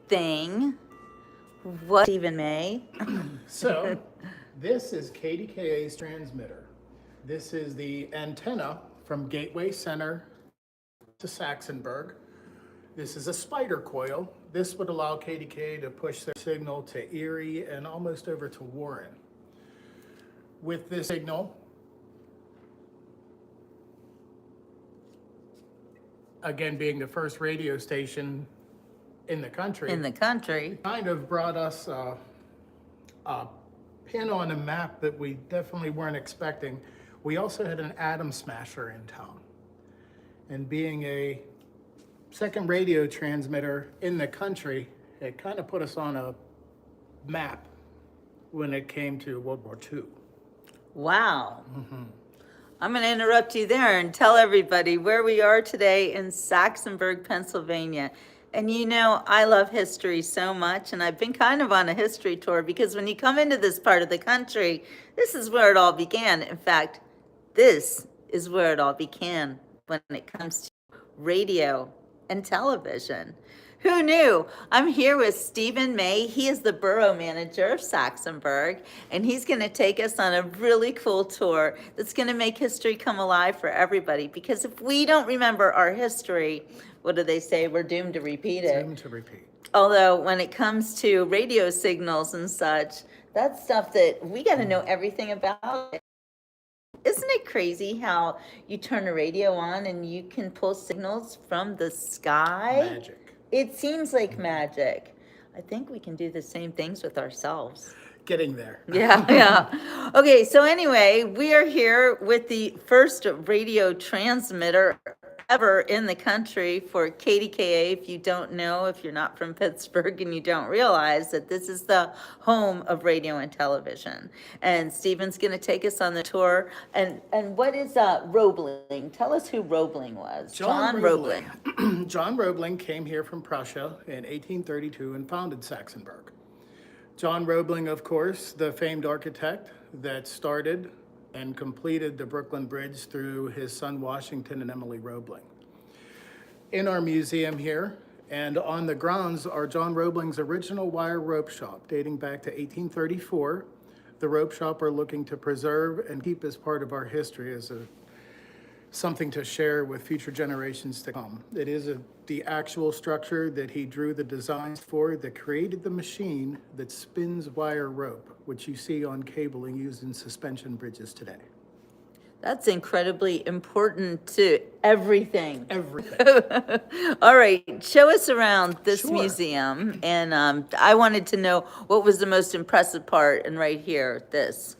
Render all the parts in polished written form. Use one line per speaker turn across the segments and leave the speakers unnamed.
thing. What even May?
So, this is KDKA's transmitter. This is the antenna from Gateway Center to Saxonburg. This is a spider coil. This would allow KDKA to push their signal to Erie and almost over to Warren. With this signal, again being the first radio station in the country, kind of brought us a pin on a map that we definitely weren't expecting. We also had an atom smasher in town. And being a second radio transmitter in the country, it kind of put us on a map when it came to World War II.
Wow. I'm going to interrupt you there and tell everybody where we are today in Saxonburg, Pennsylvania. And you know, I love history so much, and I've been kind of on a history tour because when you come into this part of the country, this is where it all began. In fact, this is where it all began when it comes to radio and television. Who knew? I'm here with Stephen May. He is the Borough Manager of Saxonburg, and he's going to take us on a really cool tour that's going to make history come alive for everybody. Because if we don't remember our history, what do they say? We're doomed to repeat it.
Doomed to repeat.
Although when it comes to radio signals and such, that's stuff that we got to know everything about it. Isn't it crazy how you turn a radio on and you can pull signals from the sky?
Magic.
It seems like magic. I think we can do the same things with ourselves.
Getting there.
Yeah. Okay, so anyway, we are here with the first radio transmitter ever in the country for KDKA. If you don't know, if you're not from Pittsburgh and you don't realize that this is the home of radio and television. And Stephen's going to take us on the tour. And what is Roebling? Tell us who Roebling was. John Roebling.
John Roebling came here from Prussia in 1832 and founded Saxonburg. John Roebling, of course, the famed architect that started and completed the Brooklyn Bridge through his son Washington and Emily Roebling. In our museum here and on the grounds are John Roebling's original wire rope shop dating back to 1834. The rope shop are looking to preserve and keep as part of our history as something to share with future generations to come. It is the actual structure that he drew the designs for that created the machine that spins wire rope, which you see on cabling used in suspension bridges today.
That's incredibly important to everything.
Everything.
All right, show us around this
Sure.
museum. And I wanted to know what was the most impressive part. And right here, this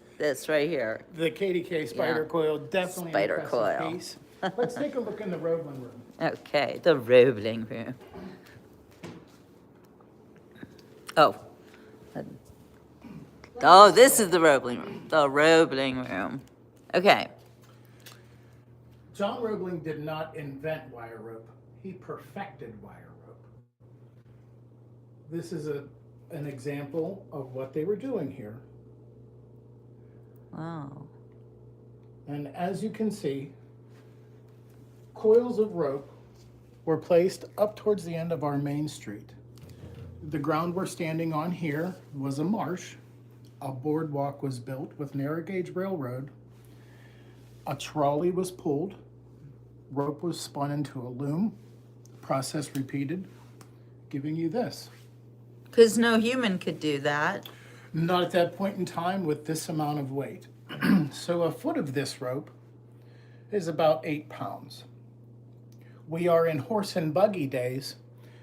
right here.
The KDK spider
Yeah.
coil, definitely
Spider
an impressive
coil.
piece. Let's take a look in the Roebling room.
Okay, the Roebling room. Oh. Oh, this is the Roebling room. The Roebling room. Okay.
John Roebling did not invent wire rope. He perfected wire rope. This is an example of what they were doing here.
Wow.
And as you can see, coils of rope were placed up towards the end of our main street. The ground we're standing on here was a marsh. A boardwalk was built with narrow gauge railroad. A trolley was pulled. Rope was spun into a loom. Process repeated, giving you this.
Because no human could do that.
Not at that point in time with this amount of weight. So a foot of this rope is about 8 pounds. We are in horse and buggy days.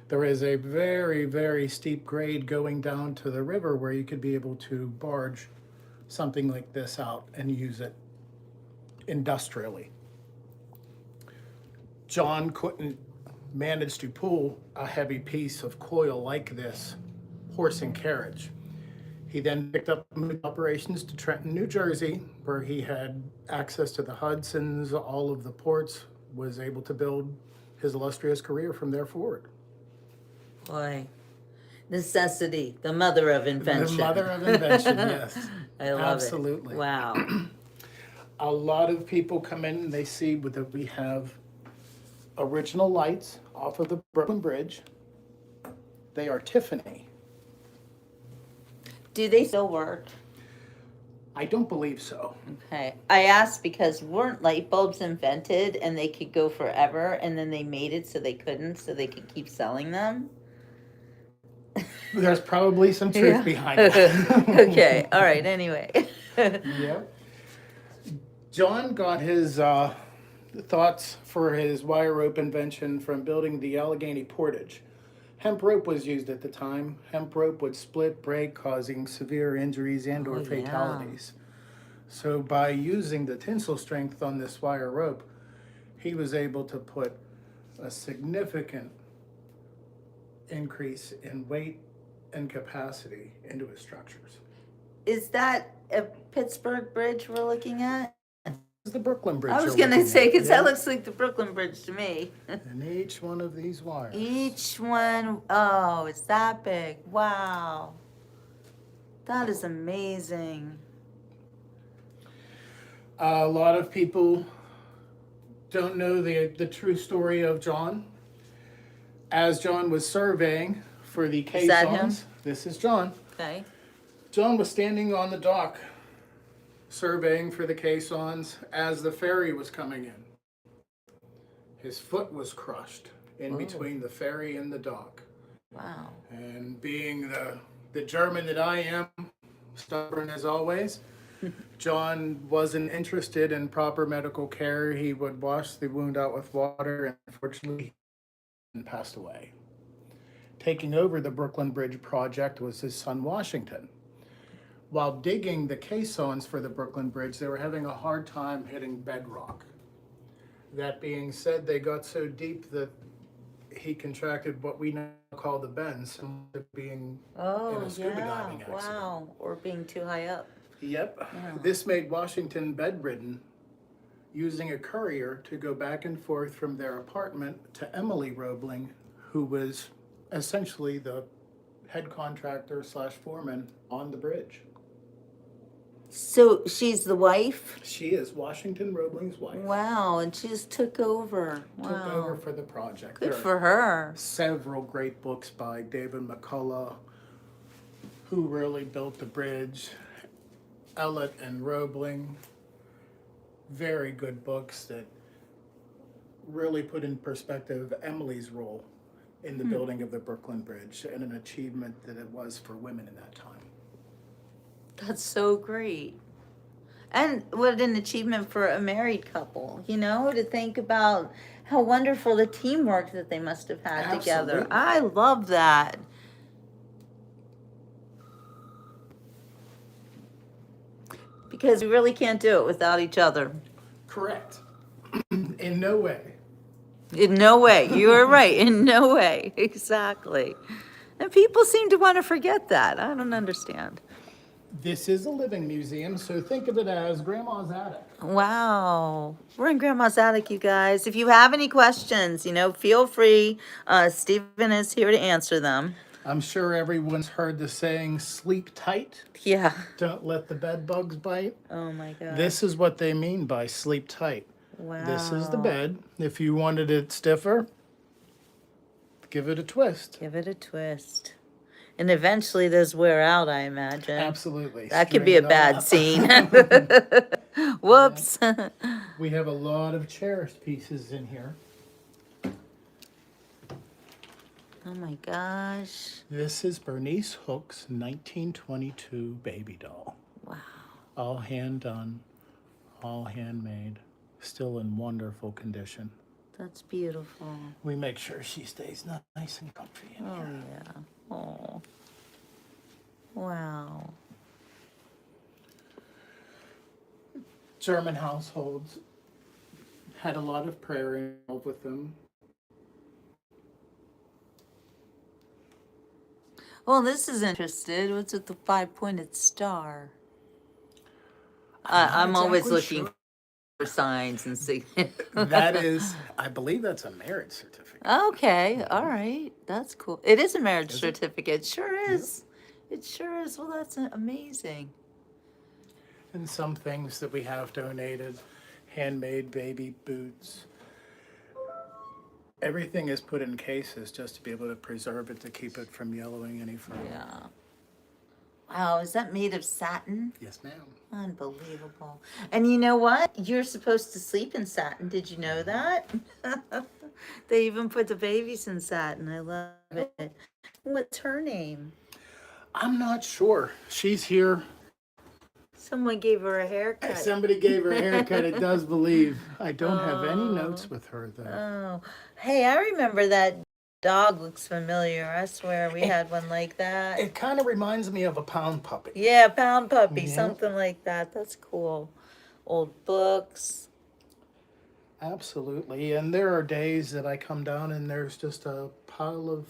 There is a very, very steep grade going down to the river where you could be able to barge something like this out and use it industrially. John couldn't manage to pull a heavy piece of coil like this horse and carriage. He then picked up operations to Trenton, New Jersey, where he had access to the Hudsons, all of the ports, was able to build his illustrious career from there forward.
Boy, necessity, the mother of invention.
The mother of invention, yes.
I love
Absolutely.
it. Wow.
A lot of people come in and they see that we have original lights off of the Brooklyn Bridge. They are Tiffany.
Do they still work?
I don't believe so.
Okay. I asked because weren't light bulbs invented and they could go forever, and then they made it so they couldn't, so they could keep selling them?
There's probably some truth
Yeah.
behind that.
Okay. All right. Anyway.
Yep. John got his thoughts for his wire rope invention from building the Allegheny portage. Hemp rope was used at the time. Hemp rope would split, break, causing severe injuries and or
Oh, yeah.
fatalities. So by using the tensile strength on this wire rope, he was able to put a significant increase in weight and capacity into his structures.
Is that a Pittsburgh Bridge we're looking at?
It's the Brooklyn Bridge.
I was
you're
gonna
looking
say,
at.
because
Yeah.
that looks like the Brooklyn Bridge to me.
And each one of these wires.
Each one, oh, it's that big. Wow. That is amazing.
A lot of people don't know the true story of John. As John was surveying for the
Is that him?
caissons, this is John.
Okay.
John was standing on the dock surveying for the caissons as the ferry was coming in. His foot was crushed in between the ferry and the dock.
Wow.
And being the German that I am, stubborn as always, John wasn't interested in proper medical care. He would wash the wound out with water, and unfortunately, he passed away. Taking over the Brooklyn Bridge project was his son Washington. While digging the caissons for the Brooklyn Bridge, they were having a hard time hitting bedrock. That being said, they got so deep that he contracted what we now call the bends, similar to being in
Oh,
a scuba
yeah.
diving accident.
Wow. Or being too high up.
Yep.
Yeah.
This made Washington bedridden, using a courier to go back and forth from their apartment to Emily Roebling, who was essentially the head contractor slash foreman on the bridge.
So she's the wife?
She is Washington Roebling's wife.
Wow. And she just took over.
Took
Wow.
over for the project.
Good
There
for
are
her.
several great books by David McCullough, who really built the bridge. Ellett and Roebling. Very good books that really put in perspective Emily's role in the building of the Brooklyn Bridge and an achievement that it was for women in that time.
That's so great. And what an achievement for a married couple, you know, to think about how wonderful the teamwork that they must have had together.
Absolutely.
I love that. Because we really can't do it without each other.
Correct. In no way.
In no way. You are right. In no way. Exactly. And people seem to want to forget that. I don't understand.
This is a living museum, so think of it as Grandma's attic.
Wow. We're in Grandma's attic, you guys. If you have any questions, you know, feel free. Stephen is here to answer them.
I'm sure everyone's heard the saying, sleep tight,
Yeah.
don't let the bed bugs bite.
Oh my God.
This is what they mean by sleep tight.
Wow.
This is the bed. If you wanted it stiffer, give it a twist.
Give it a twist. And eventually those wear out, I imagine.
Absolutely.
That could be a
Straighten it
bad
up.
scene. Whoops.
We have a lot of cherished pieces in here.
Oh my gosh.
This is Bernice Hook's 1922 baby doll.
Wow.
All hand done, all handmade, still in wonderful condition.
That's beautiful.
We make sure she stays nice and comfy in
Oh
here.
yeah. Oh. Wow.
German households had a lot of prayer involved with them.
Well, this is interested. What's with the 5-pointed star? I'm always
exactly
looking for signs and see.
That is, I believe that's a marriage certificate.
Okay, all right. That's cool. It is a marriage
Is it?
certificate. Sure is. It sure is. Well, that's amazing.
And some things that we have donated, handmade baby boots, Everything is put in cases just to be able to preserve it, to keep it from yellowing any further.
Yeah. Wow, is that made of satin?
Yes, ma'am.
Unbelievable. And you know what? You're supposed to sleep in satin. Did you know that? They even put the babies in satin. I love it. What's her name?
I'm not sure. She's here.
Someone gave her a haircut.
Somebody gave her a haircut, it does believe. I don't have any notes with her, though.
Oh, hey, I remember that dog looks familiar. I swear we had one like that.
It kind of reminds me of a pound puppy.
Yeah, pound puppy,
Yeah.
something like that. That's cool. Old books.
Absolutely. And there are days that I come down and there's just a pile of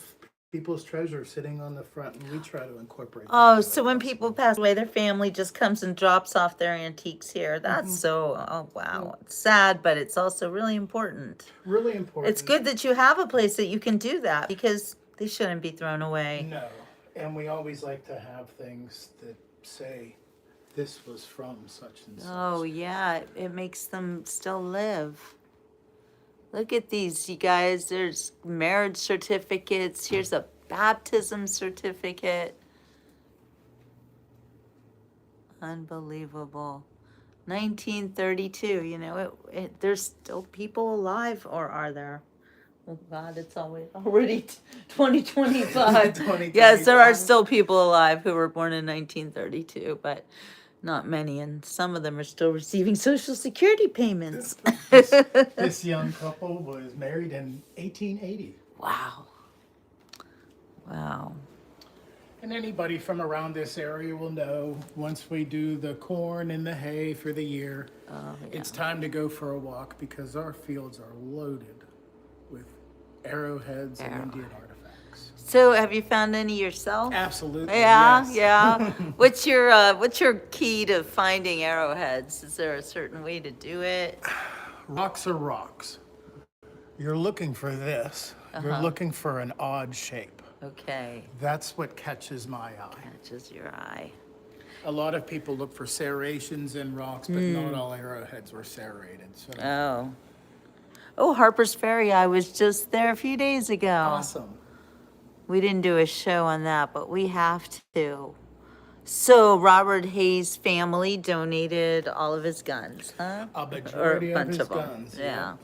people's treasure sitting on the front, and we try to incorporate them
Oh,
wherever
so when
possible.
people pass away, their family just comes and drops off their antiques here. That's so, oh, wow. It's sad, but it's also really important.
Really important.
It's good that you have a place that you can do that because they shouldn't be thrown away.
No. And we always like to have things that say, this was from such and such.
Oh, yeah, it makes them still live. Look at these, you guys. There's marriage certificates. Here's a baptism certificate. Unbelievable. 1932, you know, there's still people alive, or are there? Oh, God, it's already 2025. Yes, there are still people alive who were born in 1932, but not many, and some of them are still receiving Social Security payments.
This young couple was married in 1880.
Wow. Wow.
And anybody from around this area will know, once we do the corn and the hay for the year, it's time to go for a walk because our fields are loaded with arrowheads and Indian artifacts.
So, have you found any yourself?
Absolutely.
Yeah,
yes.
yeah. What's your key to finding arrowheads? Is there a certain way to do it?
Rocks are rocks. You're looking for this. You're looking for an odd shape.
Okay.
That's what catches my eye.
Catches your eye.
A lot of people look for serrations in rocks, but not all arrowheads were serrated. So
Oh, Harper's Ferry. I was just there a few days ago.
awesome.
We didn't do a show on that, but we have to. So Robert Hayes' family donated all of his guns, huh?
A majority of
bunch
his
of them.
guns.
Yeah.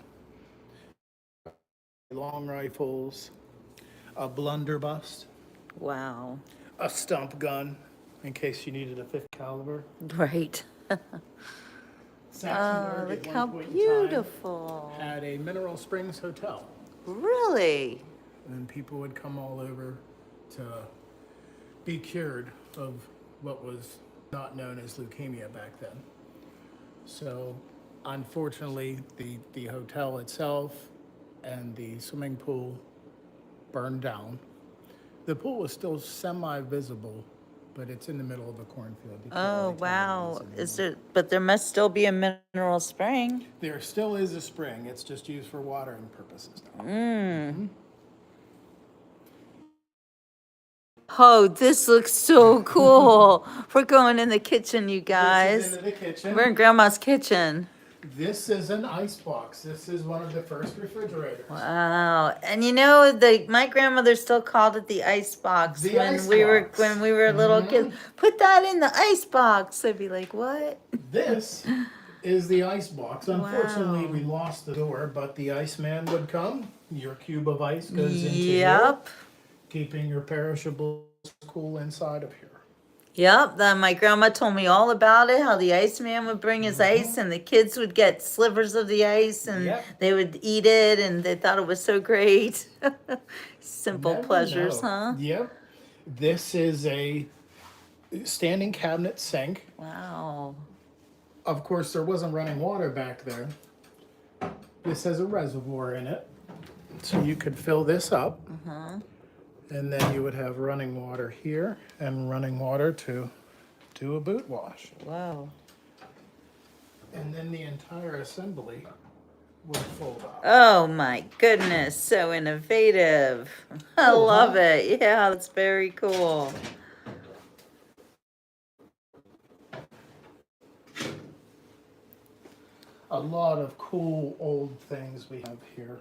Long rifles, a blunderbuss,
Wow.
a stump gun, in case you needed a 50 caliber.
Right.
Saxonburg at
Look
one
how
point in time
beautiful.
had a Mineral Springs hotel,
Really?
and people would come all over to be cured of what was not known as leukemia back then. So, unfortunately, the hotel itself and the swimming pool burned down. The pool was still semi-visible, but it's in the middle of a cornfield. You can't
Oh,
really tell
wow.
what it
Is there, but there must still be a mineral spring.
There still is a spring. It's just used for watering purposes now.
Oh, this looks so cool. We're going in the kitchen, you
This
guys.
is into the kitchen.
We're in Grandma's kitchen.
This is an ice box. This is one of the first refrigerators.
Wow. And you know, my grandmother still called it the ice box
The
when
ice
we were
box.
little kids. Put that in the ice box. I'd be like, what?
This is the ice box. Unfortunately,
Wow.
we lost the door, but the iceman would come. Your cube of ice goes into
Yep.
here, keeping your perishables cool inside of here.
Yep, then my grandma told me all about it, how the Iceman would bring his ice and the kids would get slivers of the ice and
Yep.
they would eat it and they thought it was so great. Simple
Never
pleasures,
know.
huh?
Yep. This is a standing cabinet sink.
Wow.
Of course, there wasn't running water back there. This has a reservoir in it, so you could fill this up. And then you would have running water here and running water to do a boot wash.
Wow.
And then the entire assembly would fold up.
Oh my goodness, so innovative. I
Cool,
love
huh?
it. Yeah, that's very cool.
A lot of cool old things we have here.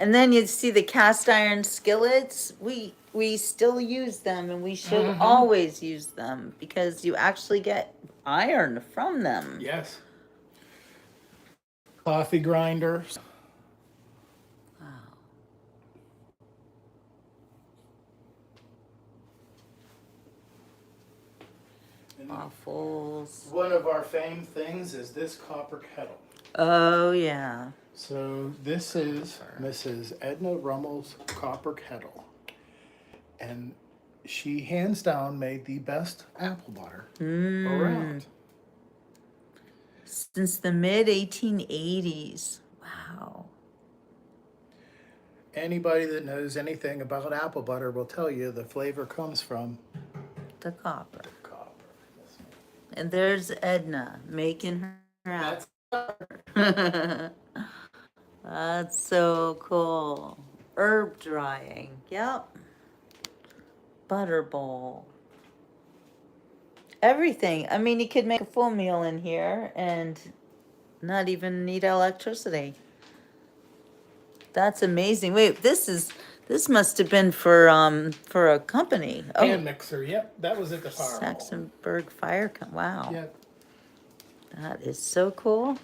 And then you see the cast iron skillets. We still use them, and we should always use them because you actually get iron from them.
Yes. Coffee grinders.
Wow. Waffles.
One of our famed things is this copper kettle.
Oh yeah.
So this is Mrs. Edna Rummel's copper kettle. And she hands down made the best apple butter around.
Since the mid 1880s. Wow.
Anybody that knows anything about apple butter will tell you the flavor comes from
The copper.
copper.
And there's Edna making her
That's
apple. That's so cool. Herb drying. Yep. Butter bowl. Everything. I mean, you could make a full meal in here and not even need electricity. That's amazing. Wait, this must have been for a company.
hand mixer. Yep, that was at the fire hall.
Saxonburg Fire. Wow.
Yep.
That is so cool.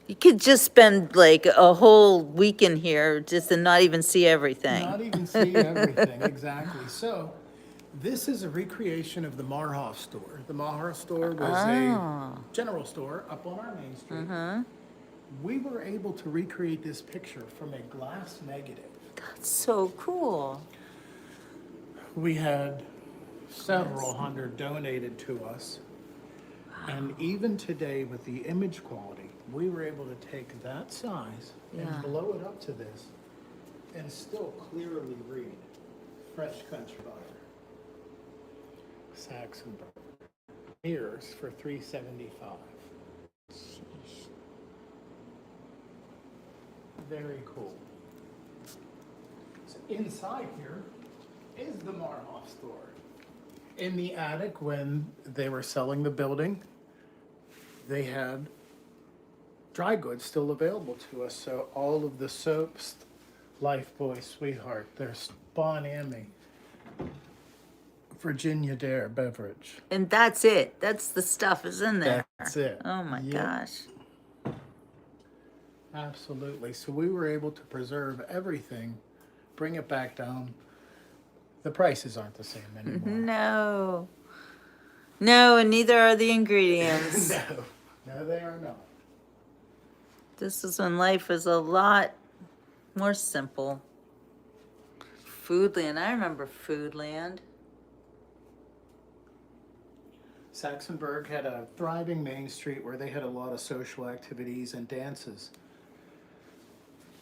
You could just spend like a whole week in here just and not even see everything.
Not even see everything, exactly. So, this is a recreation of the Marhoff store. The Marhoff store was a general store up on our main street. We were able to recreate this picture from a glass negative.
That's so cool.
We had several hundred donated to us. And even today, with the image quality, we were able to take that size and blow it up to this and still clearly read fresh country butter. Saxonburg. Mirrors for $3.75. Very cool. So inside here is the Marhoff store. In the attic, when they were selling the building, they had dry goods still available to us. So all of the soaps, Lifebuoy Sweetheart, there's Bon Ami, Virginia Dare beverage.
And that's it. That's the stuff is in there.
That's it.
Oh my
Yep.
gosh.
Absolutely. So we were able to preserve everything, bring it back down. The prices aren't the same anymore.
No. No, and neither are the ingredients.
No, they are not.
This is when life was a lot more simple. Foodland. I remember Foodland.
Saxonburg had a thriving main street where they had a lot of social activities and dances.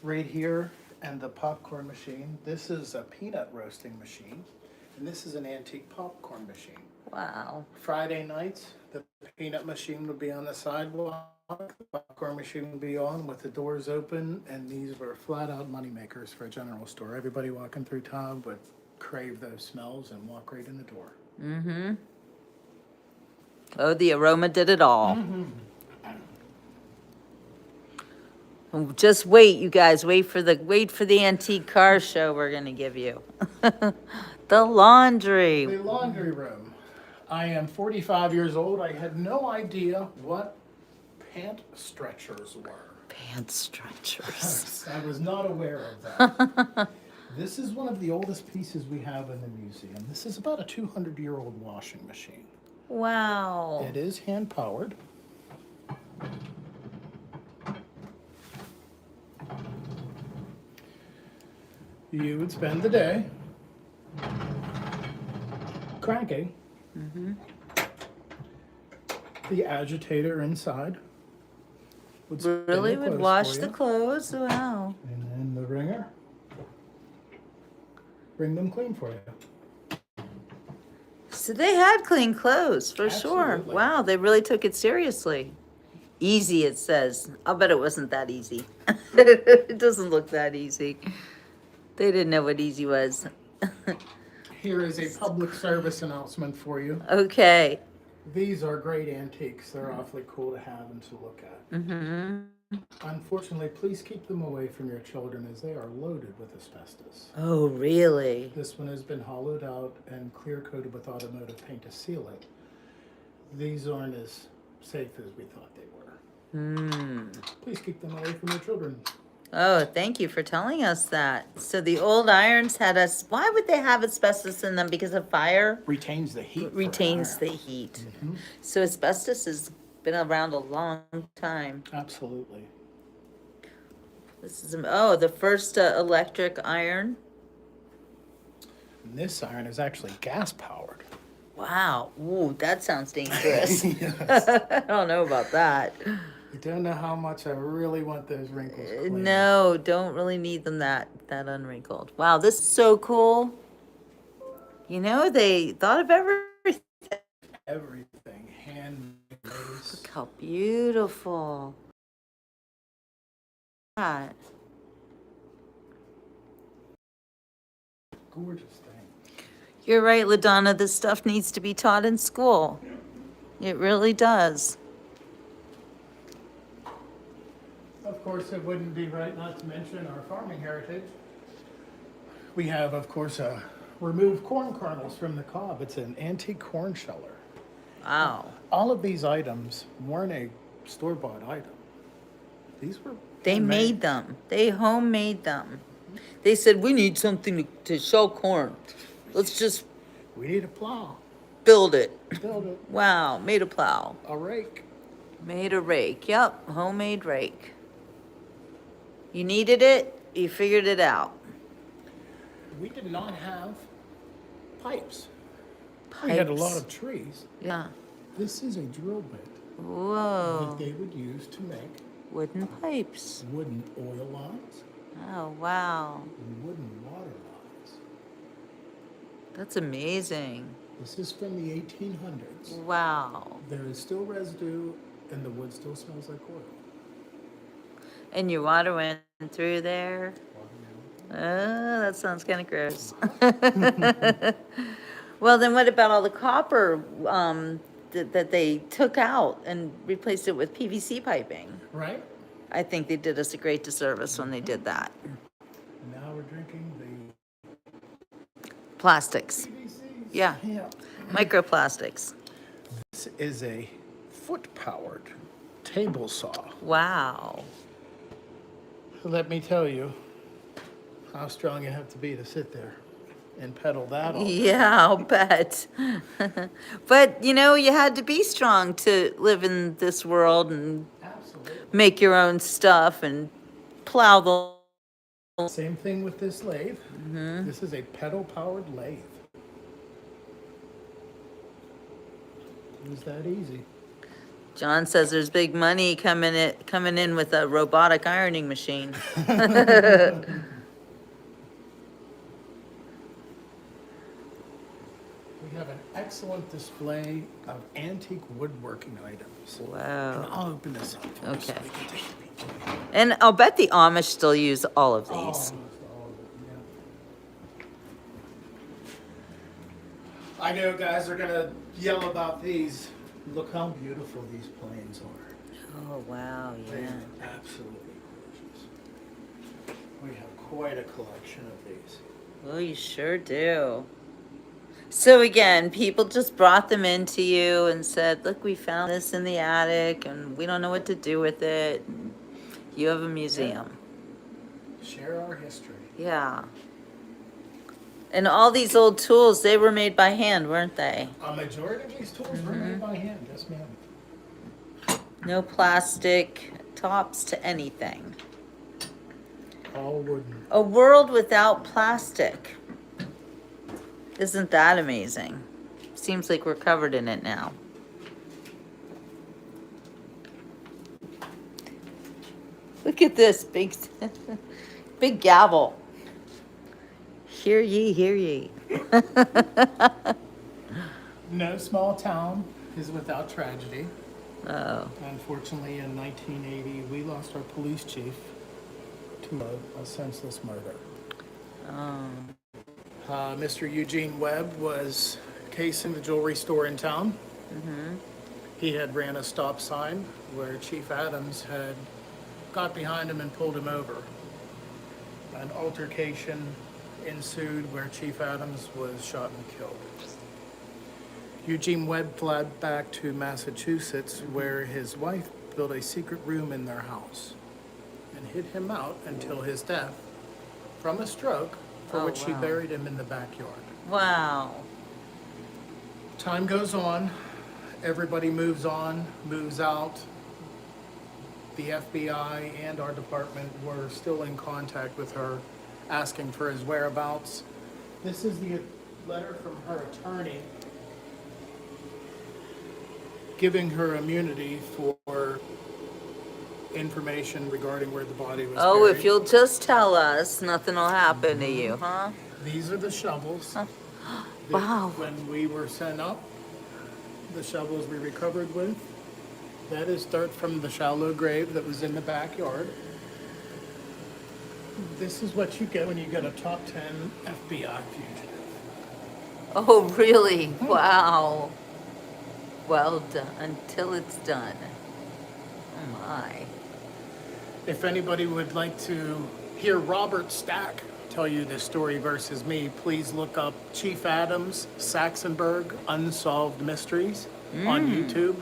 Right here, and the popcorn machine. This is a peanut roasting machine, and this is an antique popcorn machine.
Wow.
Friday nights, the peanut machine would be on the sidewalk, the popcorn machine would be on with the doors open, and these were flat out money makers for a general store. Everybody walking through town would crave those smells and walk right in the door.
Mm-hmm. Oh, the aroma did it all. Just wait, you guys. Wait for the antique car show we're gonna give you. The laundry.
The laundry room. I am 45 years old. I had no idea what pant stretchers were.
Pant stretchers.
I was not aware of that. This is one of the oldest pieces we have in the museum. This is about a 200-year-old washing machine.
Wow.
It is hand-powered. You would spend the day cranking the agitator inside. Would spin
Really
the
would
clothes
wash
for
the
you.
clothes. Wow.
And then the wringer, wring them clean for you.
So they had clean clothes for sure.
Absolutely.
Wow, they really took it seriously. Easy, it says. I'll bet it wasn't that easy. It doesn't look that easy. They didn't know what easy was.
Here is a public service announcement for you.
Okay.
These are great antiques. They're awfully cool to have and to look at. Unfortunately, please keep them away from your children as they are loaded with asbestos.
Oh, really?
This one has been hollowed out and clear coated with automotive paint to seal it. These aren't as safe as we thought they were. Please keep them away from your children.
Oh, thank you for telling us that. So the old irons had us, why would they have asbestos in them? Because of fire?
Retains the heat.
Retains the heat. So asbestos has been around a long time.
Absolutely.
This is, oh, the first electric iron.
And this iron is actually gas powered.
Wow. Ooh, that sounds dangerous.
Yes.
I don't know about that.
I don't know how much I really want those wrinkles clean.
No, don't really need them that unwrinkled. Wow, this is so cool. You know, they thought of everything.
Everything handmade.
Look how beautiful. That.
Gorgeous thing.
You're right, LaDonna, this stuff needs to be taught in school. It really does.
Of course, it wouldn't be right not to mention our farming heritage. We have, of course, removed corn kernels from the cob. It's an antique corn sheller.
Wow.
All of these items weren't a store-bought item. These were
They
handmade.
made them. They homemade them. They said, we need something to shell corn. Let's just
We need a plow.
build it.
Build it.
Wow, made a plow.
A rake.
Made a rake. Yep, homemade rake. You needed it, you figured it out.
We did not have pipes. We had a lot
Pipes.
of trees.
Yeah.
This is a drill bit
Whoa.
that they would use to make
Wooden pipes.
wooden oil lines
Oh, wow.
and wooden water lines.
That's amazing.
This is from the 1800s.
Wow.
There is still residue and the wood still smells like oil.
And your water went through there? Oh, that sounds kind of gross. Well, then what about all the copper that they took out and replaced it with PVC piping?
Right?
I think they did us a great disservice when they did that.
Now we're drinking the
Plastics.
PVCs.
Yeah. Microplastics.
This is a foot-powered table saw.
Wow.
Let me tell you how strong you have to be to sit there and pedal that all day.
Yeah, I'll bet. But, you know, you had to be strong to live in this world and
Absolutely.
make your own stuff and plow the...
Same thing with this lathe. This is a pedal-powered lathe. It was that easy.
John says there's big money coming in with a robotic ironing machine.
We have an excellent display of antique woodworking items.
Wow.
I'll open this up for you so
Okay.
we can take a peek.
And I'll bet the Amish still use all of these.
Almost all of it, yeah. I know guys are gonna yell about these. Look how beautiful these planes are.
Oh, wow,
They
yeah.
are absolutely gorgeous. We have quite a collection of these.
Oh, you sure do. So again, people just brought them into you and said, look, we found this in the attic and we don't know what to do with it. You have a museum.
Share our history.
Yeah. And all these old tools, they were made by hand, weren't they?
A majority of these tools were made by hand, yes ma'am.
No plastic tops to anything.
All wooden.
A world without plastic. Isn't that amazing? Seems like we're covered in it now. Look at this big, big gavel. Hear ye, hear ye.
No small town is without tragedy.
Oh,
Unfortunately, in 1980, we lost our police chief to a senseless murder. Mr. Eugene Webb was casing the jewelry store in town. He had ran a stop sign where Chief Adams had got behind him and pulled him over. An altercation ensued where Chief Adams was shot and killed. Eugene Webb fled back to Massachusetts, where his wife built a secret room in their house and hid him out until his death from a stroke, for which she buried him in the backyard.
Wow.
Time goes on, everybody moves on, moves out. The FBI and our department were still in contact with her, asking for his whereabouts. This is the letter from her attorney giving her immunity for information regarding where the body was
Oh,
buried.
if you'll just tell us, nothing will happen to you, huh?
These are the shovels.
Wow.
When we were sent up, the shovels we recovered with, that is dirt from the shallow grave that was in the backyard. This is what you get when you get a top 10 FBI fugitive.
Oh, really? Wow. Well done, until it's done. Oh my.
If anybody would like to hear Robert Stack tell you this story versus me, please look up Chief Adams, Saxonburg Unsolved Mysteries on YouTube,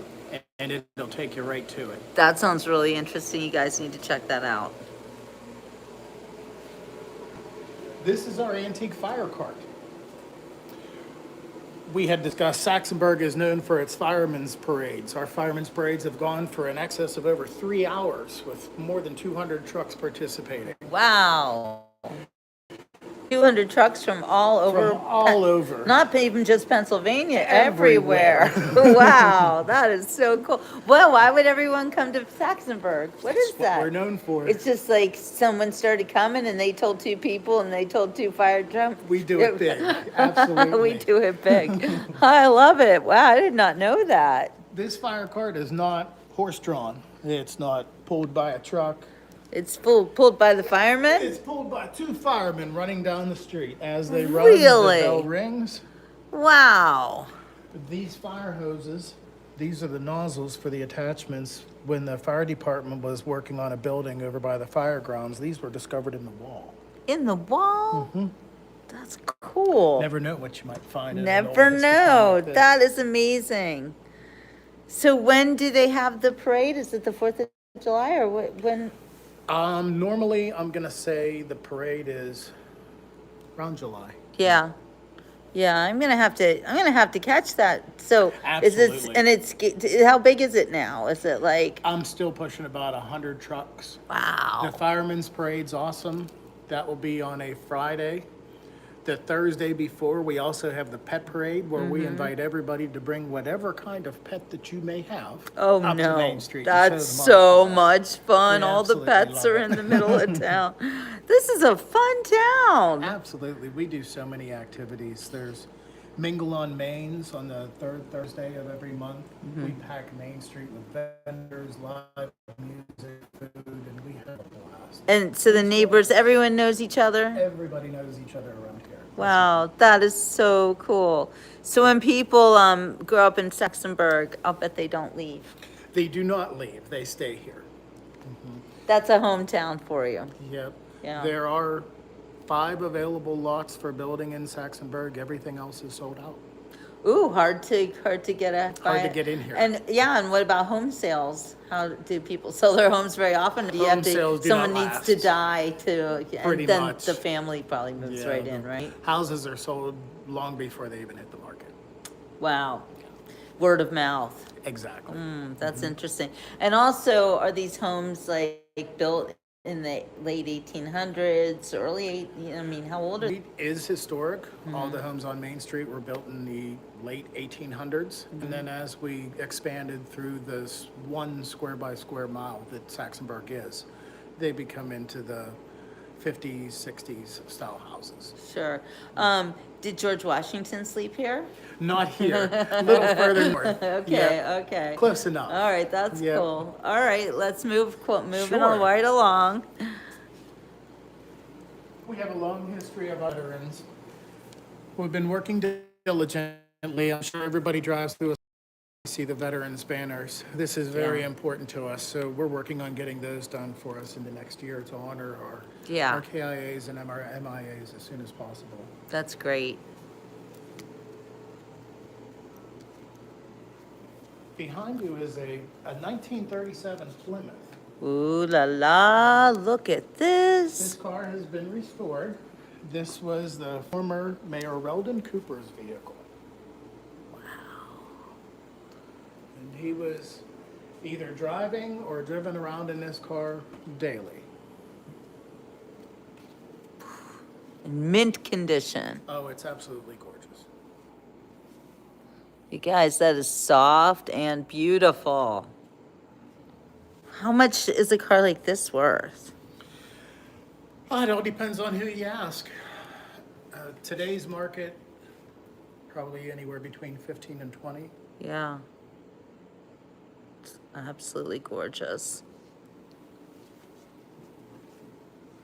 and it'll take you right to it.
That sounds really interesting. You guys need to check that out.
This is our antique fire cart. We had discussed Saxonburg is known for its firemen's parades. Our firemen's parades have gone for an excess of over 3 hours with more than 200 trucks participating.
Wow. 200 trucks from all over.
From all over.
Not even just Pennsylvania, everywhere. Wow, that is so cool. Well, why would everyone come to Saxonburg? What is
What
that?
we're known for.
It's just like someone started coming and they told 2 people and they told 2 fire trucks.
We do it big. Absolutely.
We do it big. I love it. Wow, I did not know that.
This fire cart is not horse-drawn. It's not pulled by a truck.
It's pulled by the firemen?
It's pulled by 2 firemen running down the street. As they run,
Really?
the bell rings.
Wow.
These fire hoses, these are the nozzles for the attachments. When the fire department was working on a building over by the fire grounds, these were discovered in the wall.
In the wall? That's cool.
Never know what you might find. In an
Never
old history
know.
like this.
That is amazing. So when do they have the parade? Is it the 4th of July or when?
Normally, I'm gonna say the parade is around July.
Yeah. Yeah, I'm gonna have to catch that. So is it,
Absolutely.
and it's, how big is it now? Is it like,
I'm still pushing about 100 trucks.
wow.
The firemen's parade's awesome. That will be on a Friday. The Thursday before, we also have the pet parade where we invite everybody to bring whatever kind of pet that you may have
Oh
up to
no,
Main Street. and show
that's
them off.
so much fun.
We
All the
absolutely
pets
love
are
it.
in the middle of town. This is a fun town.
Absolutely. We do so many activities. There's Mingle on Mains on the 3rd Thursday of every month. We pack Main Street with vendors, live music, food, and we have a blast.
And so the neighbors, everyone knows each other?
Everybody knows each other around here.
Wow, that is so cool. So when people grow up in Saxonburg, I'll bet they don't leave.
They do not leave. They stay here.
That's a hometown for you.
Yep.
Yeah.
There are 5 available lots for building in Saxonburg. Everything else is sold out.
Ooh, hard to get a
Hard to get in here.
And yeah, and what about home sales? How do people sell their homes very often? Do you
Home
have to,
sales do
someone
not
needs to
last.
die to,
Pretty
and then
much.
the family probably moves
Yeah,
right in, right?
Houses are sold long before they even hit the market.
Wow. Word of mouth.
Exactly.
That's interesting. And also, are these homes like built in the late 1800s, I mean, how old are
It is historic. All the homes on Main Street were built in the late 1800s. And then as we expanded through this 1 square by square mile that Saxonburg is, they become into the 50s, 60s style houses.
Sure. Did George Washington sleep here?
Not here, a little further north.
Okay,
Yeah,
okay.
close enough.
All right, that's
Yep.
cool. All right, let's moving
Sure.
right along.
We have a long history of veterans. We've been working diligently. I'm sure everybody drives through a see the veterans banners. This is very important to us, so we're working on getting those done for us in the next year to honor our KIAs and our MIAs as soon as possible.
That's great.
Behind you is a 1937 Plymouth.
Ooh la la, look at
This
this.
car has been restored. This was the former Mayor Weldon Cooper's vehicle. And he was either driving or driven around in this car daily.
In mint condition.
Oh, it's absolutely gorgeous.
You guys, that is soft and beautiful. How much is a car like this worth?
Well, it all depends on who you ask. Today's market, probably anywhere between 15 and 20.
Yeah. It's absolutely gorgeous.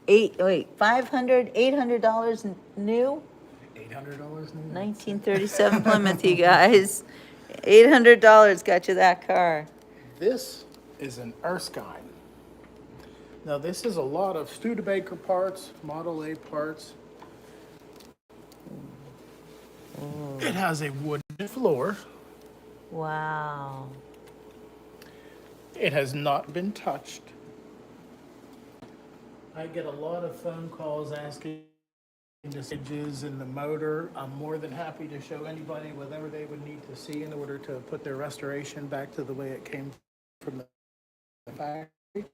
$800, $800 new?
$800 new.
1937 Plymouth, you guys. $800 got you that car.
This is an Erskine. Now this is a lot of Studebaker parts, Model A parts. It has a wooden floor.
Wow.
It has not been touched. I get a lot of phone calls asking messages in the motor. I'm more than happy to show anybody whatever they would need to see in order to put their restoration back to the way it came from the factory.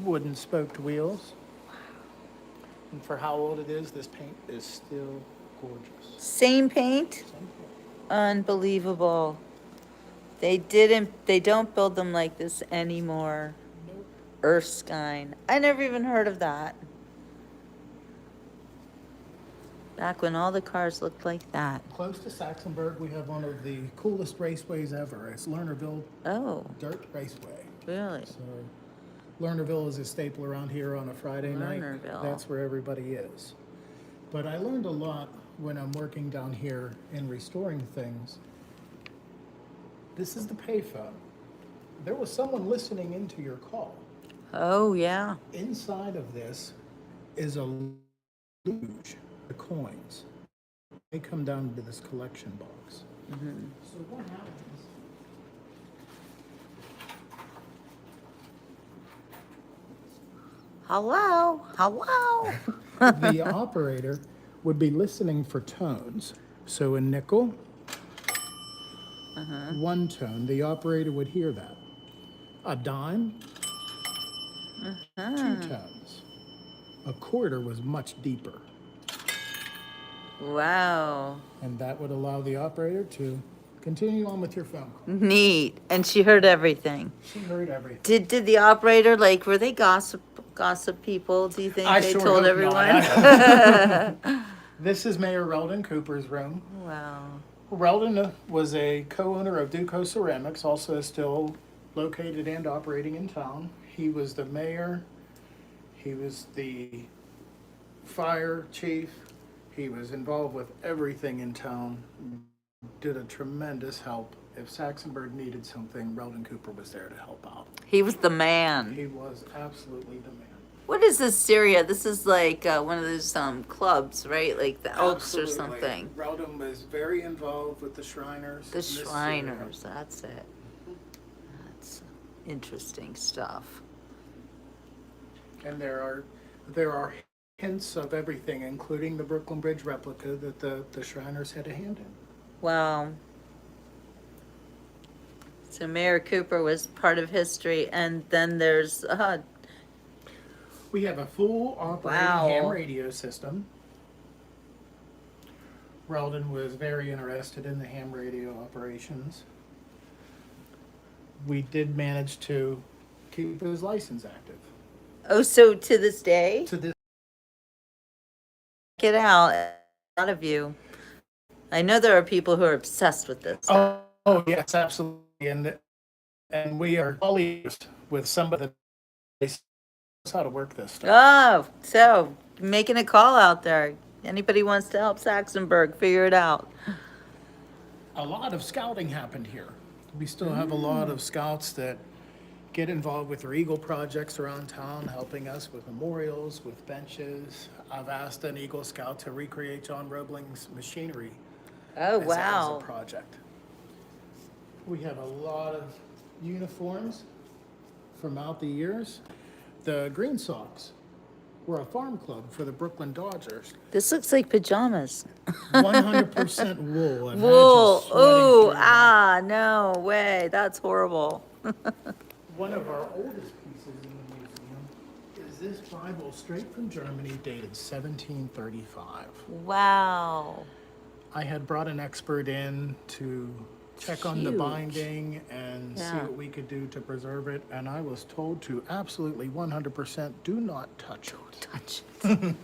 Wooden spoked wheels. And for how old it is, this paint is still gorgeous.
Same paint? Unbelievable. They don't build them like this anymore. Erskine. I never even heard of that. Back when all the cars looked like that.
Close to Saxonburg, we have one of the coolest raceways ever. It's Lernerville
Oh,
Dirt Raceway.
really?
So Lernerville is a staple around here on a Friday night.
Lernerville.
That's where everybody is. But I learned a lot when I'm working down here in restoring things. This is the payphone. There was someone listening into your call.
Oh, yeah.
Inside of this is a luge, the coins. They come down into this collection box. So what happens?
Hello? Hello?
The operator would be listening for tones. So a nickel, one tone, the operator would hear that. A dime, two tones. A quarter was much deeper.
Wow.
And that would allow the operator to continue on with your phone call.
Neat. And she heard everything.
She heard everything.
Did the operator, like, were they gossip people? Do you think
I
they
sure
told
hope
everyone?
not. This is Mayor Weldon Cooper's room.
Wow.
Weldon was a co-owner of Duco Ceramics, also still located and operating in town. He was the mayor. He was the fire chief. He was involved with everything in town. Did a tremendous help. If Saxonburg needed something, Weldon Cooper was there to help out.
He was the man.
He was absolutely the man.
What is this Syria? This is like one of those clubs, right? Like the Elks or
Absolutely.
something.
Weldon was very involved with the Shriners.
The
in this
Shriners, that's it. That's interesting stuff.
area. And there are hints of everything, including the Brooklyn Bridge replica that the Shriners had a hand in.
Wow. So Mayor Cooper was part of history, and then there's
We have a full operating
Wow.
ham radio system. Weldon was very interested in the ham radio operations. We did manage to keep his license active.
oh, so to this day,
To this,
get out, a lot of you. I know there are people who are obsessed with this.
oh yes, absolutely, and we are colleagues with somebody that knows how to work this stuff.
Oh, so making a call out there. Anybody wants to help Saxonburg figure it out?
a lot of scouting happened here. We still have a lot of scouts that get involved with their Eagle projects around town, helping us with memorials, with benches. I've asked an Eagle Scout to recreate John Roebling's machinery
Oh,
as a
wow.
project. We have a lot of uniforms from out the years. The Green Sox were a farm club for the Brooklyn Dodgers.
This looks like pajamas.
100% wool. Imagine
Wool.
sweating
Ooh,
through that.
no way. That's horrible.
One of our oldest pieces in the museum is this Bible straight from Germany, dated 1735.
Wow.
I had brought an expert in to check on the
Huge.
binding and see
Yeah.
what we could do to preserve it, and I was told to absolutely 100% do not touch it.
Touch it.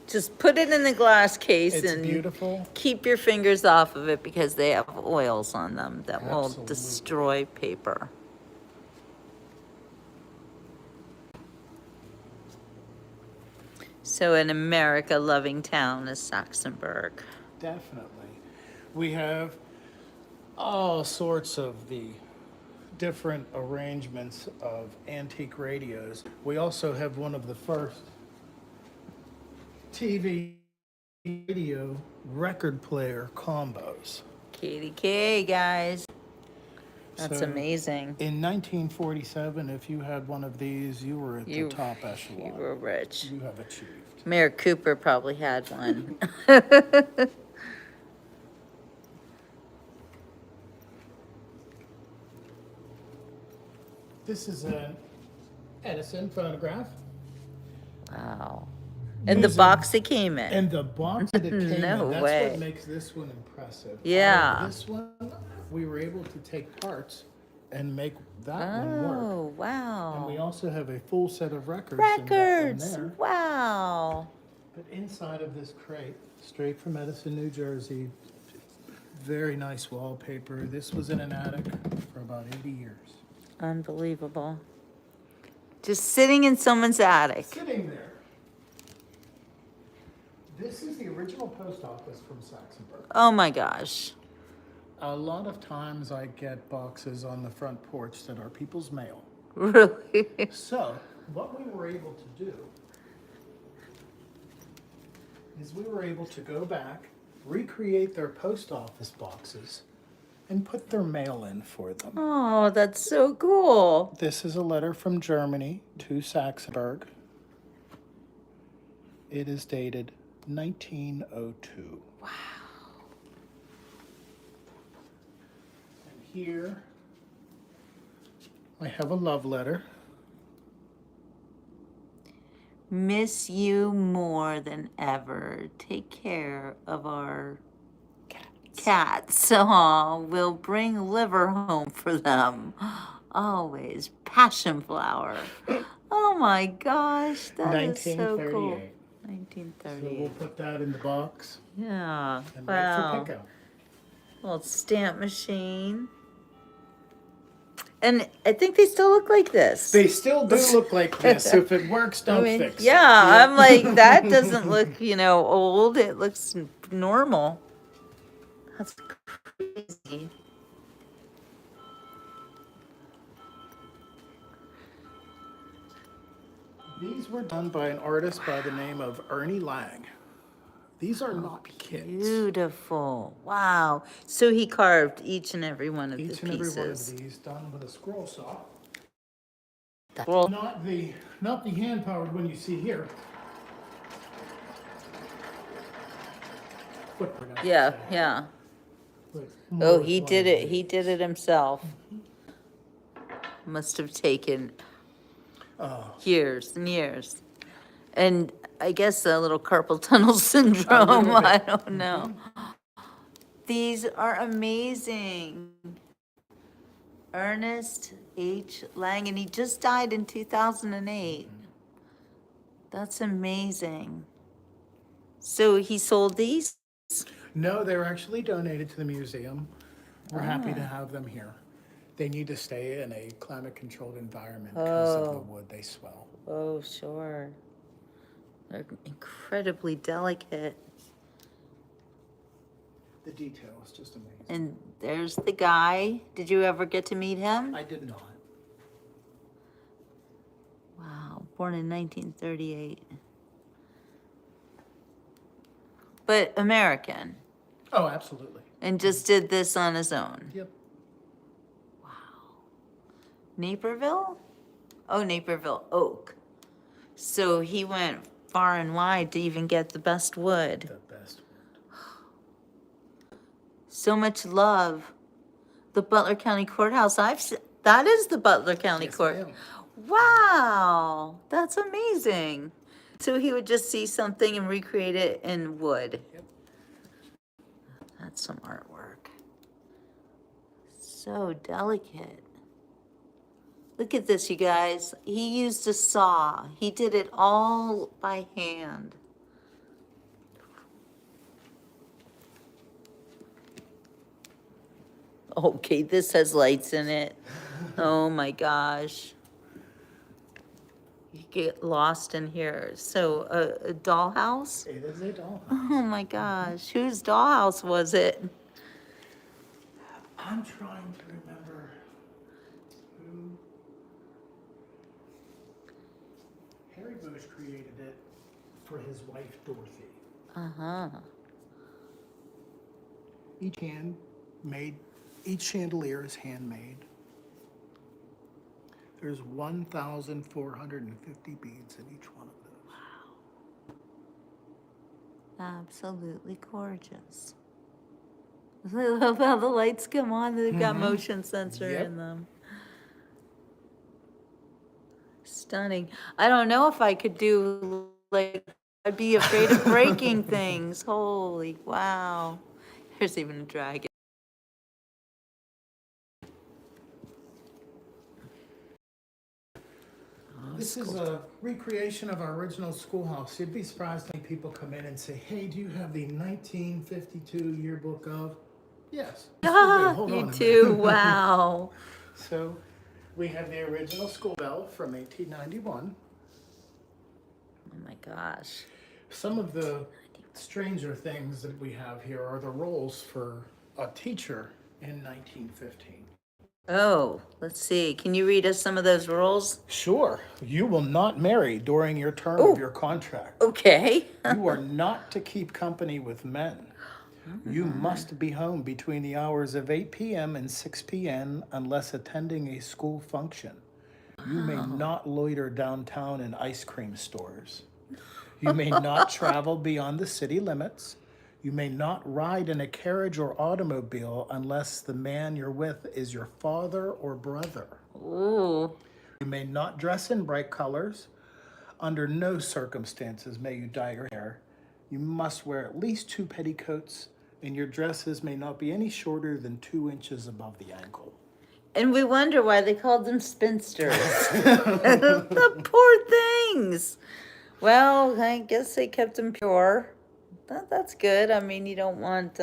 Just put it in the glass case
It's
and
beautiful.
keep your fingers off of it because they have oils on them that will
Absolutely.
destroy paper. So an America-loving town is Saxonburg.
Definitely. We have all sorts of the different arrangements of antique radios. We also have one of the first TV radio record player combos.
KDK, guys. That's
So,
amazing.
In 1947, if you had one of these, you were at
You-
the top
You
echelon.
were rich.
You have achieved.
Mayor Cooper probably had one.
This is an Edison phonograph.
Wow. And the
Using-
box it came in.
And the box that it came
No
in, that's
way.
what makes this one impressive.
Yeah.
Out of this one, we were able to take parts and make that one work.
Oh,
And we
wow.
also have a full set of records. in that one
Records.
there.
Wow.
But inside of this crate, straight from Edison, New Jersey, very nice wallpaper. This was in an attic for about 80 years.
Unbelievable. Just sitting in someone's attic.
Sitting there. This is the original post office from Saxonburg.
Oh my gosh.
A lot of times I get boxes on the front porch that are people's mail.
Really?
So, what we were able to do is we were able to go back, recreate their post office boxes, and put their mail in for them.
Oh, that's so cool.
This is a letter from Germany to Saxonburg. It is dated 1902.
Wow.
And here I have a love letter.
Miss you more than ever. Take care of our cats. Oh, we'll bring liver home for them. Always. Passion flower. Oh my gosh, that is so cool.
1938. So
1938.
we'll put that in the box
Yeah.
and wait for
Wow.
pickup.
Little stamp machine. And I think they still look like this.
They still do look like this. So if it works, don't fix it.
yeah, I'm like, that doesn't look, old. It looks normal. That's crazy.
These were done by an artist by the name of Ernie Lang. These are not kids.
Beautiful. Wow. So he carved each and every one of
Each
the
and every one
pieces.
of these done with a scroll saw.
Well,
Not the hand powered one you see here. Footprint, I should
yeah,
say.
yeah.
But
Oh,
more
he
with
did
one
it.
of
He
these.
did it himself. Must have taken years and years. And I guess a little carpal tunnel syndrome.
bit.
I don't know. These are amazing. Ernest H. Lang, and he just died in 2008. That's amazing. So he sold these?
No, they're actually donated to the museum. We're happy
Ah.
to have them here. They need to stay in a climate-controlled environment because of the
Oh.
wood they swell.
Oh, sure. They're incredibly delicate.
The detail is just amazing.
And there's the guy. Did you ever get to meet him?
I did not.
Wow, born in 1938. But American.
Oh, absolutely.
And just did this on his own.
Yep.
Wow. Naperville? Oh, Naperville Oak. So he went far and wide to even get the best wood.
The best wood.
So much love. The Butler County Courthouse. That is the Butler County
Yes,
Court.
ma'am.
Wow, that's amazing. So he would just see something and recreate it in wood.
Yep.
That's some artwork. So delicate. Look at this, you guys. He used a saw. He did it all by hand. Okay, this has lights in it. Oh my gosh. You get lost in here. So a dollhouse?
It is a dollhouse.
Oh my gosh, whose dollhouse was it?
I'm trying to remember who. Harry Bush created it for his wife Dorothy.
Uh-huh.
Each chandelier is handmade. There's 1,450 beads in each one of those.
Absolutely gorgeous. I love how the lights come on. They've got motion sensor
Yep.
in them. Stunning. I don't know if I could do, like, I'd be afraid of breaking things. Holy wow. There's even a dragon.
This is a recreation of our original schoolhouse. You'd be surprised when people come in and say, hey, do you have the 1952 yearbook of? Yes. Yes, we do. Hold on
You
a minute.
too. Wow.
So we have the original school bell from 1891.
Oh my gosh.
Some of the stranger things that we have here are the rolls for a teacher in 1915.
Oh, let's see. Can you read us some of those rules?
Sure. You will not marry during your term of your contract.
Okay.
You are not to keep company with men. You must be home between the hours of 8 p.m. and 6 p.m. unless attending a school function. You may not loiter downtown in ice cream stores. You may not travel beyond the city limits. You may not ride in a carriage or automobile unless the man you're with is your father or brother.
Ooh.
You may not dress in bright colors. Under no circumstances may you dye your hair. You must wear at least 2 petticoats, and your dresses may not be any shorter than 2 inches above the ankle.
And we wonder why they called them spinsters. The poor things. Well, I guess they kept them pure. That's good. I mean, you don't want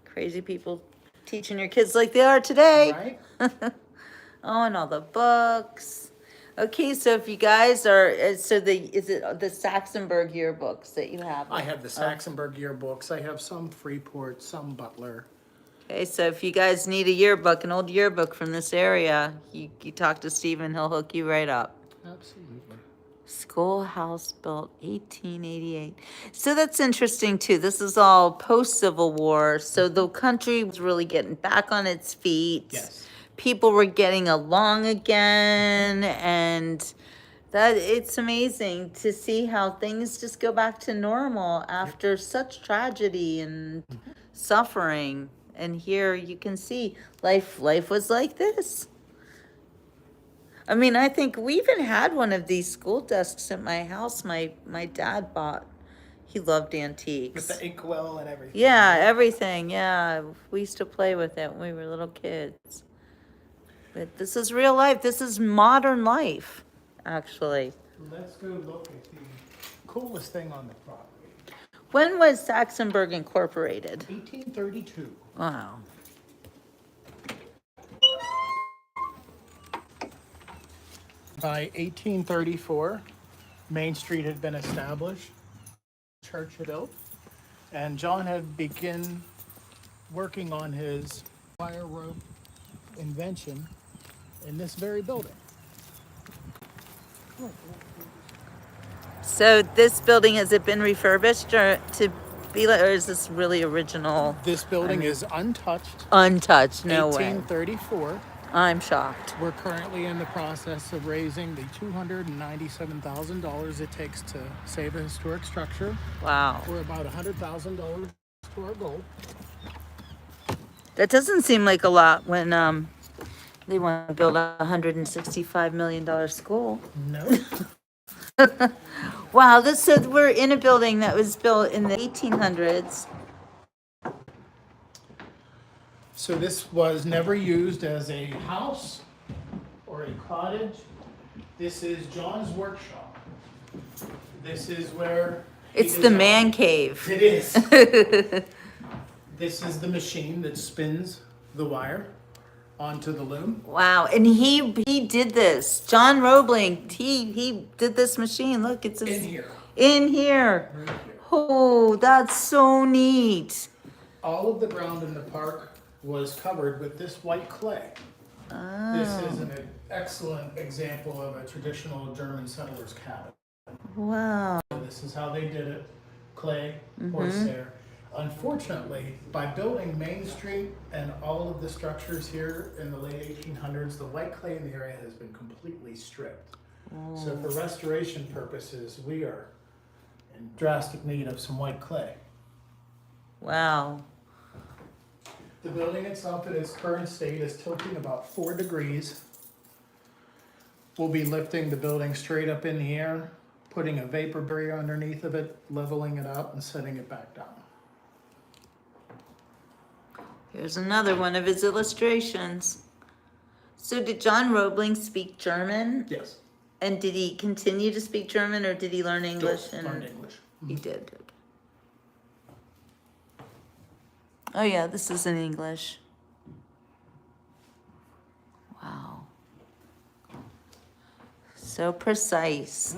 crazy people teaching your kids like they are today.
Right?
Oh, and all the books. Okay, so if you guys are, is it the Saxonburg yearbooks that you have?
I have the Saxonburg yearbooks. I have some Freeport, some Butler.
Okay, so if you guys need a yearbook, an old yearbook from this area, you talk to Stephen, he'll hook you right up.
Absolutely.
Schoolhouse built 1888. So that's interesting too. This is all post-Civil War. So the country was really getting back on its feet.
Yes.
People were getting along again, and that it's amazing to see how things just go back to normal after such tragedy and suffering. And here you can see life was like this. I mean, I think we even had one of these school desks at my house. My dad bought. He loved antiques.
With the inkwell and everything.
Yeah, everything. Yeah, we used to play with it when we were little kids. But this is real life. This is modern life, actually.
Let's go look at the coolest thing on the property.
When was Saxonburg incorporated?
1832.
Wow.
By 1834, Main Street had been established, church had built, And John had begun working on his wire rope invention in this very building.
So this building, has it been refurbished or to be like, or is this really original?
This building is untouched,
Untouched, no way.
1834.
I'm shocked.
We're currently in the process of raising the $297,000 it takes to save a historic structure.
Wow.
We're about $100,000 to our goal.
That doesn't seem like a lot when they want to build a $165 million school.
No.
Wow, so we're in a building that was built in the 1800s.
So this was never used as a house or a cottage. This is John's workshop. This is where
It's the man cave.
It is. This is the machine that spins the wire onto the loom.
Wow, and he did this. John Roebling, he did this machine. Look, it's
In here.
In here.
Right here.
Oh, that's so neat.
All of the ground in the park was covered with this white clay. This is an excellent example of a traditional German settler's cabin.
Wow.
This is how they did it. Clay, horsehair. Unfortunately, by building Main Street and all of the structures here in the late 1800s, the white clay in the area has been completely stripped. So for restoration purposes, we are in drastic need of some white clay.
Wow.
The building itself in its current state is tilting about 4 degrees. We'll be lifting the building straight up in the air, putting a vapor barrier underneath of it, leveling it out, and setting it back down.
Here's another one of his illustrations. So did John Roebling speak German?
Yes.
And did he continue to speak German or did he learn English?
Learned English.
He did. Okay. Oh yeah, this is in English. Wow. So precise.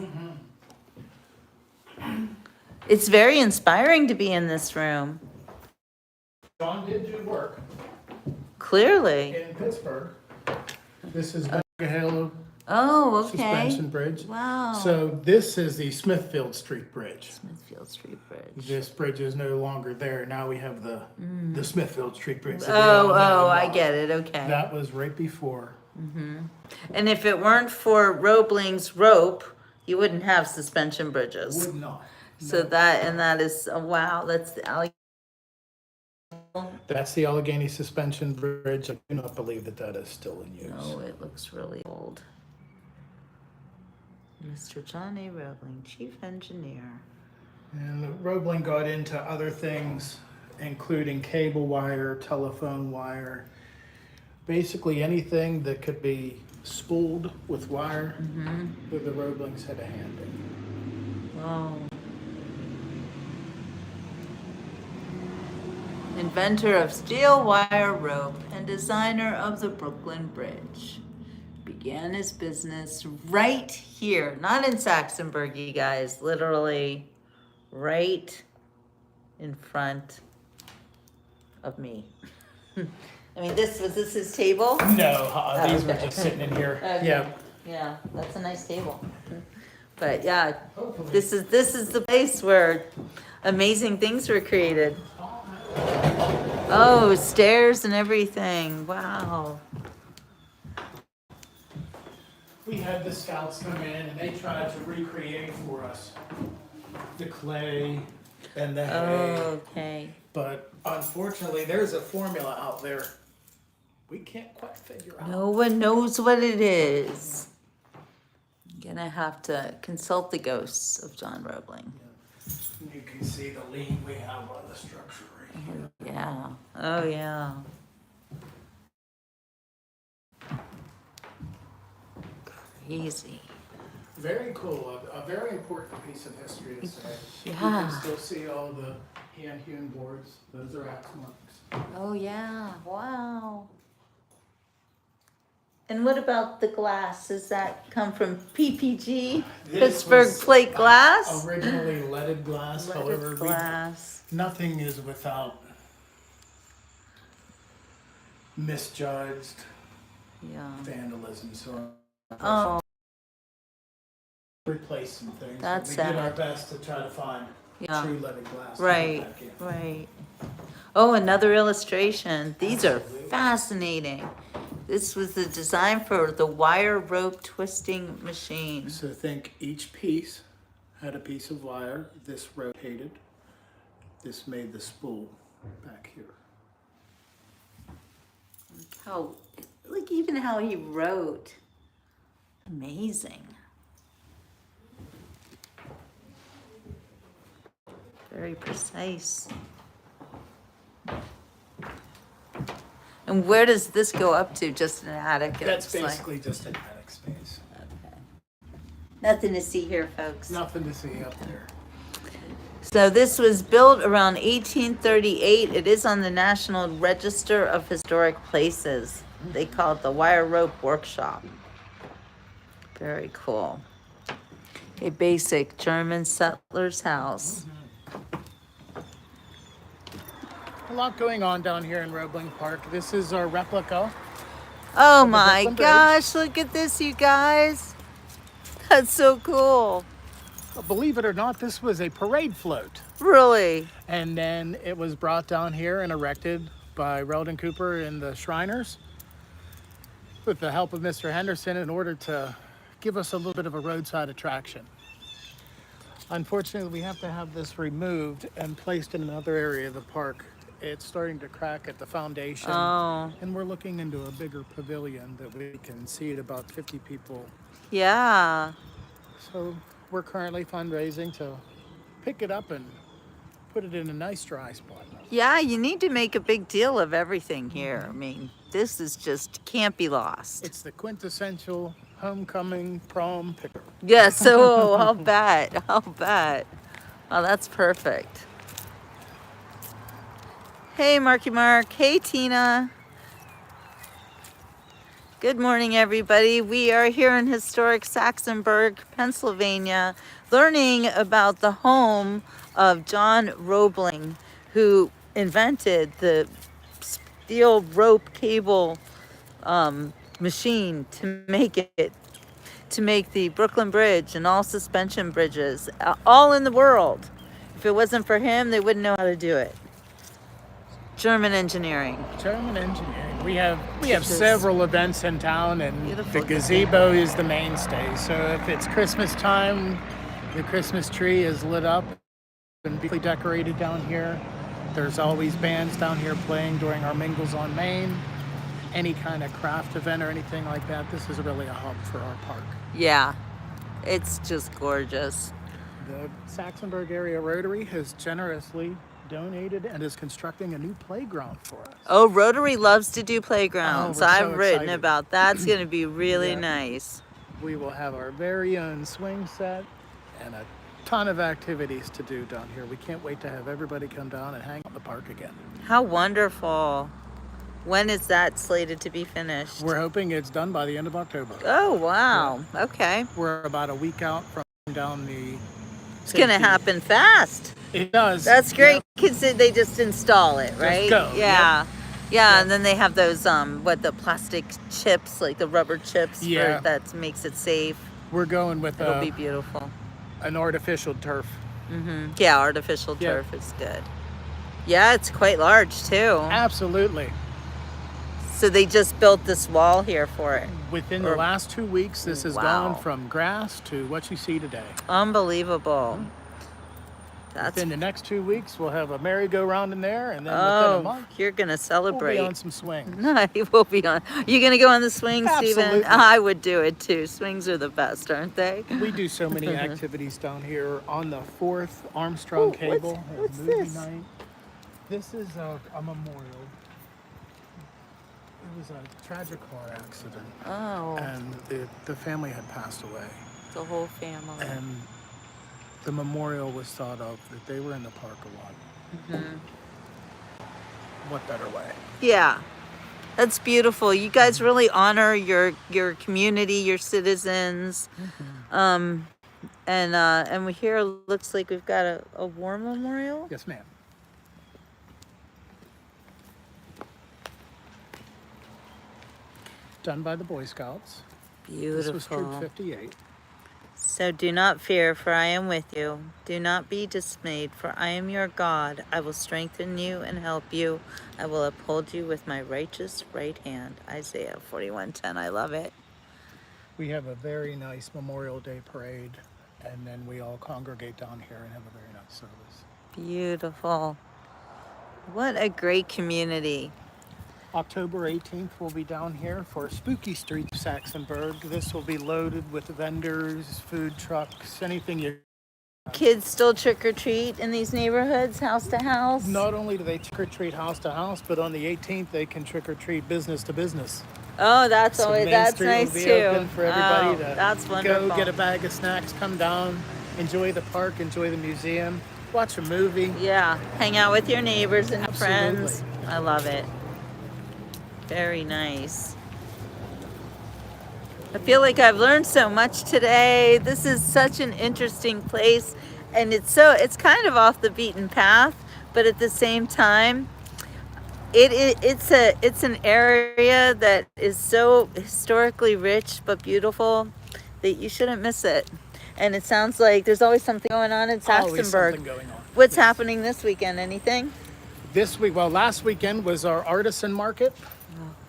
It's very inspiring to be in this room.
John did do work
Clearly.
in Pittsburgh. This is Halo
Oh, okay.
Suspension Bridge.
Wow.
So this is the Smithfield Street Bridge.
Smithfield Street Bridge.
This bridge is no longer there. Now we have the Smithfield Street Bridge. that we
Oh,
all know and
I
love.
get it. Okay.
That was right before.
And if it weren't for Roebling's rope, you wouldn't have suspension bridges.
Would not.
So that is, wow, that's the
That's the Allegheny Suspension Bridge. I do not believe that is still in use.
No, it looks really old. Mr. John A. Roebling, Chief Engineer.
And Roebling got into other things, including cable wire, telephone wire, basically anything that could be spooled with wire that the Roeblings had a hand in.
Wow. Inventor of steel wire rope and designer of the Brooklyn Bridge. Began his business right here, not in Saxonburg, you guys, literally right in front of me. I mean, was this his table?
No, these were
okay.
just sitting in here.
Okay.
Yeah.
Yeah, that's a nice table. But yeah,
Hopefully.
this is the place where amazing things were created. Oh, stairs and everything. Wow.
We had the scouts come in and they tried to recreate for us the clay and the hay.
Okay.
But unfortunately, there's a formula out there we can't quite figure out.
No one knows what it is. I'm gonna have to consult the ghosts of John Roebling.
You can see the lean we have on the structure right here.
Yeah. Oh yeah. Crazy.
Very cool. A very important piece of history to say. You
Yeah.
can still see all the hand-hewn boards. Those are axe marks.
Oh yeah. Wow. And what about the glass? Does that come from PPG?
This
Pittsburgh
was,
plate glass?
Originally leaded glass,
Leaded
however,
glass.
Nothing is without misjudged
Yeah.
vandalism, so
Oh,
replace some things.
That's
We did our
sad.
best to try to find
Yeah.
true living glass. to put
right,
back in.
right. Oh, another illustration. These are
Absolutely.
fascinating. This was the design for the wire rope twisting machine.
So think each piece had a piece of wire. This rotated. This made the spool back here.
How, like even how he wrote. Amazing. Very precise. And where does this go up to? Just an attic? it
That's
looks like?
basically just an attic space.
Okay. Nothing to see here, folks.
Nothing to see up there.
So this was built around 1838. It is on the National Register of Historic Places. They call it the Wire Rope Workshop. Very cool. A basic German settler's house.
A lot going on down here in Roebling Park. This is our replica.
Oh
the
my
Brooklyn Bridge.
gosh, look at this, you guys. That's so cool.
Believe it or not, this was a parade float.
Really?
And then it was brought down here and erected by Reldon Cooper and the Shriners with the help of Mr. Henderson in order to give us a little bit of a roadside attraction. Unfortunately, we have to have this removed and placed in another area of the park. It's starting to crack at the foundation.
Oh,
And we're looking into a bigger pavilion that we can seat about 50 people.
yeah.
So we're currently fundraising to pick it up and put it in a nice dry spot.
Yeah, you need to make a big deal of everything here. I mean, this is just can't be lost.
It's the quintessential homecoming prom picker.
Yeah, so I'll bet. I'll bet. Oh, that's perfect. Hey, Marky Mark. Hey, Tina. Good morning, everybody. We are here in historic Saxonburg, Pennsylvania, learning about the home of John Roebling, who invented the steel rope cable machine to make the Brooklyn Bridge and all suspension bridges, all in the world. If it wasn't for him, they wouldn't know how to do it. German engineering.
German engineering. We have
This is
several events in town, and
beautiful.
the gazebo is the mainstay. So if it's Christmas time, the Christmas tree is lit up and beautifully decorated down here. There's always bands down here playing during our Mingles on Main. Any kind of craft event or anything like that, this is really a hub for our park.
Yeah, it's just gorgeous.
The Saxonburg Area Rotary has generously donated and is constructing a new playground for us.
Oh, Rotary loves to do playgrounds.
we're so
I've written
excited.
about that's going to be really
Yeah.
nice.
We will have our very own swing set and a ton of activities to do down here. We can't wait to have everybody come down and hang out in the park again.
How wonderful. When is that slated to be finished?
We're hoping it's done by the end of October.
Oh, wow. Okay.
We're about a week out from down the...
It's going to happen fast.
It does.
That's great
Yep.
because they just install it, right?
go,
Yeah. Yeah,
Yep.
and then they have those the plastic chips, like the rubber chips
Yeah.
that makes it safe.
We're going with
It'll be beautiful.
an artificial turf.
Yeah, artificial
Yeah.
turf is good. Yeah, it's quite large too.
Absolutely.
So they just built this wall here for it.
Within the last 2 weeks, this has
Wow.
gone from grass to what you see today.
Unbelievable. That's
Within the next 2 weeks, we'll have a merry-go-round in there, and then within a
oh,
month,
you're gonna
we'll
celebrate.
be on some swings.
No, he will be on. You gonna go on the swing, Stephen?
Absolutely.
I would do it too. Swings are the best, aren't they?
We do so many activities down here on the 4th Armstrong
Ooh,
Cable.
what's
movie
this?
night. This is a memorial. It was a tragic car accident,
Oh,
and the family had passed away.
the whole family.
And the memorial was thought of that they were in the park a lot. What better way?
Yeah, that's beautiful. You guys really honor your community, your citizens. And we here looks like we've got a war memorial.
Yes, ma'am. done by the Boy Scouts.
Beautiful.
This was Troop 58.
So do not fear, for I am with you. Do not be dismayed, for I am your God. I will strengthen you and help you. I will uphold you with my righteous right hand. Isaiah 41:10. I love it.
We have a very nice Memorial Day parade, and then we all congregate down here and have a very nice service.
Beautiful. What a great community.
October 18th, we'll be down here for Spooky Street, Saxonburg. This will be loaded with vendors, food trucks, anything you...
Kids still trick or treat in these neighborhoods, house to house?
Not only do they trick or treat house to house, but on the 18th, they can trick or treat business to business.
Oh, that's
So
always,
Main
that's
Street
nice
will be
too.
open for everybody
Oh,
to
that's wonderful.
go get a bag of snacks, come down, enjoy the park, enjoy the museum, watch a movie.
Yeah, hang out with your neighbors and
Absolutely.
friends. I love it. Very nice. I feel like I've learned so much today. This is such an interesting place, and it's kind of off the beaten path, but at the same time, it's an area that is so historically rich but beautiful that you shouldn't miss it. And it sounds like there's always something going on in
Always something
Saxonburg.
going on.
What's happening this weekend? Anything?
This week, well, last weekend was our artisan market.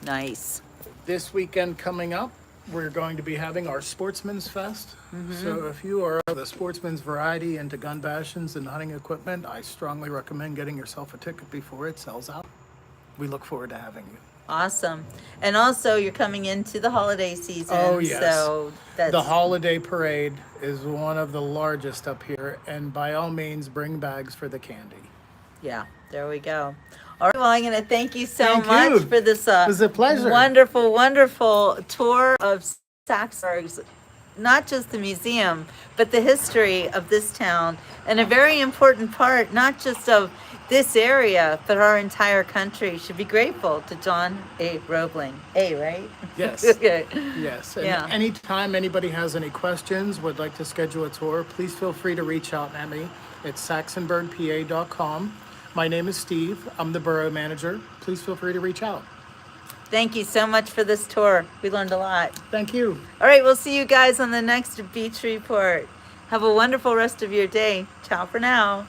Nice.
This weekend coming up, we're going to be having our Sportsman's Fest. So if you are the sportsman's variety into gun bastions and hunting equipment, I strongly recommend getting yourself a ticket before it sells out. We look forward to having you.
Awesome. And also you're coming into the holiday season.
Oh, yes.
So that's
The holiday parade is one of the largest up here, and by all means, bring bags for the candy.
yeah, there we go. All right, well, I'm going to thank you so
Thank
much
you.
for this
It was a pleasure.
wonderful, wonderful tour of Saxonburg's, not just the museum, but the history of this town, and a very important part, not just of this area, but our entire country. Should be grateful to John A. Roebling. A, right?
Yes.
Okay.
Yes, and
Yeah.
anytime anybody has any questions, would like to schedule a tour, please feel free to reach out at me at saxonburgpa.com. My name is Steve. I'm the Borough Manager. Please feel free to reach out.
Thank you so much for this tour. We learned a lot.
Thank you.
All right, we'll see you guys on the next Beach Report. Have a wonderful rest of your day. Ciao for now.